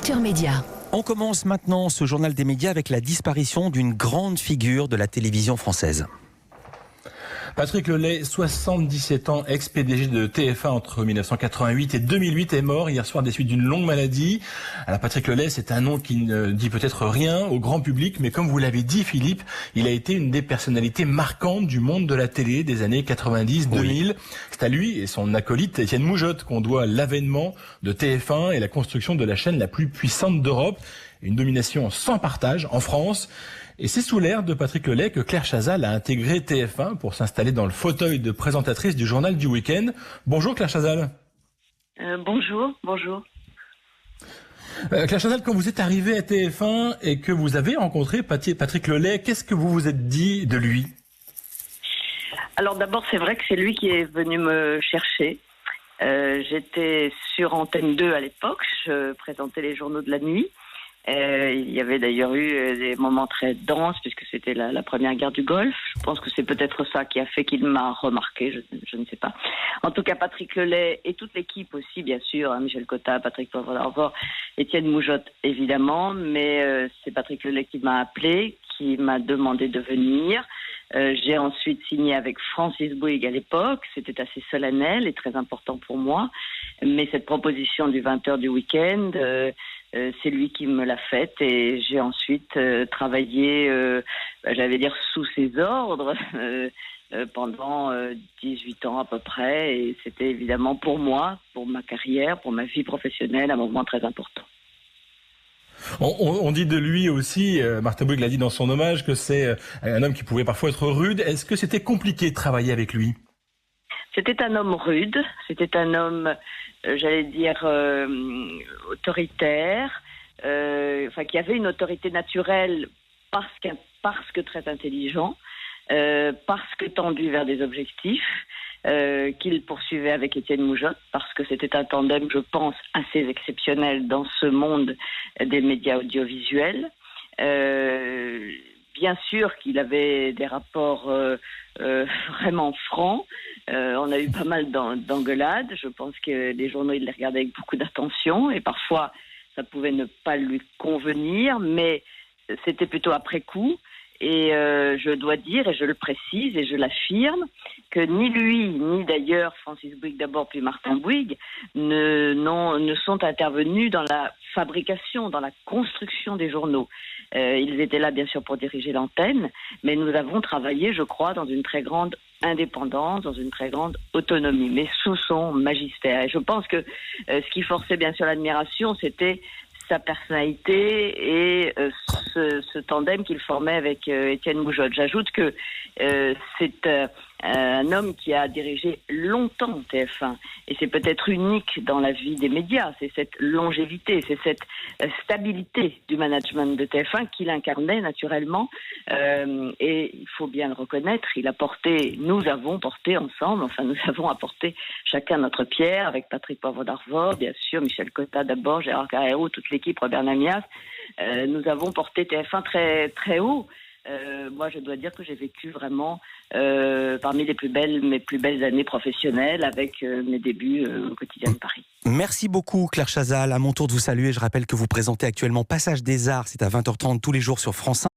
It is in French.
Culture Média. On commence maintenant ce journal des médias avec la disparition d'une grande figure de la télévision française. Patrick Lelay, 77 ans, ex-PDG de TF1 entre 1988 et 2008, est mort hier soir des suites d'une longue maladie. Alors Patrick Lelay, c'est un nom qui ne dit peut-être rien au grand public, mais comme vous l'avez dit Philippe, il a été une des personnalités marquantes du monde de la télé des années 90-2000. Oui. C'est à lui et son acolyte Étienne Moujotte qu'on doit l'avènement de TF1 et la construction de la chaîne la plus puissante d'Europe. Une domination sans partage en France. Et c'est sous l'ère de Patrick Lelay que Claire Chazal a intégré TF1 pour s'installer dans le fauteuil de présentatrice du journal du week-end. Bonjour Claire Chazal. Bonjour. Claire Chazal, quand vous êtes arrivée à TF1 et que vous avez rencontré Patrick Lelay, qu'est-ce que vous vous êtes dit de lui ? Alors d'abord, c'est vrai que c'est lui qui est venu me chercher. J'étais sur Antenne 2 à l'époque, je présentais les journaux de la nuit. Il y avait d'ailleurs eu des moments très denses puisque c'était la première guerre du Golfe. Je pense que c'est peut-être ça qui a fait qu'il m'a remarqué, je ne sais pas. En tout cas, Patrick Lelay et toute l'équipe aussi, bien sûr, Michel Cotta, Patrick Poivre, Étienne Moujotte évidemment, mais c'est Patrick Lelay qui m'a appelé, qui m'a demandé de venir. J'ai ensuite signé avec Francis Bouygues à l'époque, c'était assez solennel et très important pour moi, mais cette proposition du 20h du week-end, c'est lui qui me l'a faite et j'ai ensuite travaillé, j'allais dire sous ses ordres, pendant 18 ans à peu près, et c'était évidemment pour moi, pour ma carrière, pour ma vie professionnelle, un moment très important. On dit de lui aussi, Martin Bouygues l'a dit dans son hommage, que c'est un homme qui pouvait parfois être rude. Est-ce que c'était compliqué de travailler avec lui ? C'était un homme rude, c'était un homme, j'allais dire, autoritaire, qui avait une autorité naturelle parce que très intelligent, parce que tendu vers des objectifs, qu'il poursuivait avec Étienne Moujotte, parce que c'était un tandem, je pense, assez exceptionnel dans ce monde des médias audiovisuels. Bien sûr qu'il avait des rapports vraiment francs. On a eu pas mal d'engueulades. Je pense que les journaux, ils les regardaient avec beaucoup d'attention et parfois, ça pouvait ne pas lui convenir, mais c'était plutôt après coup. Et je dois dire, et je le précise et je l'affirme, que ni lui, ni d'ailleurs Francis Bouygues d'abord, puis Martin Bouygues, ne sont intervenus dans la fabrication, dans la construction des journaux. Ils étaient là bien sûr pour diriger l'antenne, mais nous avons travaillé, je crois, dans une très grande indépendance, dans une très grande autonomie, mais sous son magistère. Et je pense que ce qui forçait bien sûr l'admiration, c'était sa personnalité et ce tandem qu'il formait avec Étienne Moujotte. J'ajoute que c'est un homme qui a dirigé longtemps TF1 et c'est peut-être unique dans la vie des médias, c'est cette longévité, c'est cette stabilité du management de TF1 qu'il incarnait naturellement et il faut bien le reconnaître, nous avons porté ensemble, nous avons apporté chacun notre pierre avec Patrick Poivre d'Arvor, bien sûr, Michel Cotta d'abord, Gérard Carrero, toute l'équipe, Robert Namias, nous avons porté TF1 très, très haut. Moi, je dois dire que j'ai vécu vraiment parmi mes plus belles années professionnelles avec mes débuts au quotidien de Paris. Merci beaucoup Claire Chazal. À mon tour de vous saluer, je rappelle que vous présentez actuellement Passage des Arts, c'est à 20h30 tous les jours sur France 1.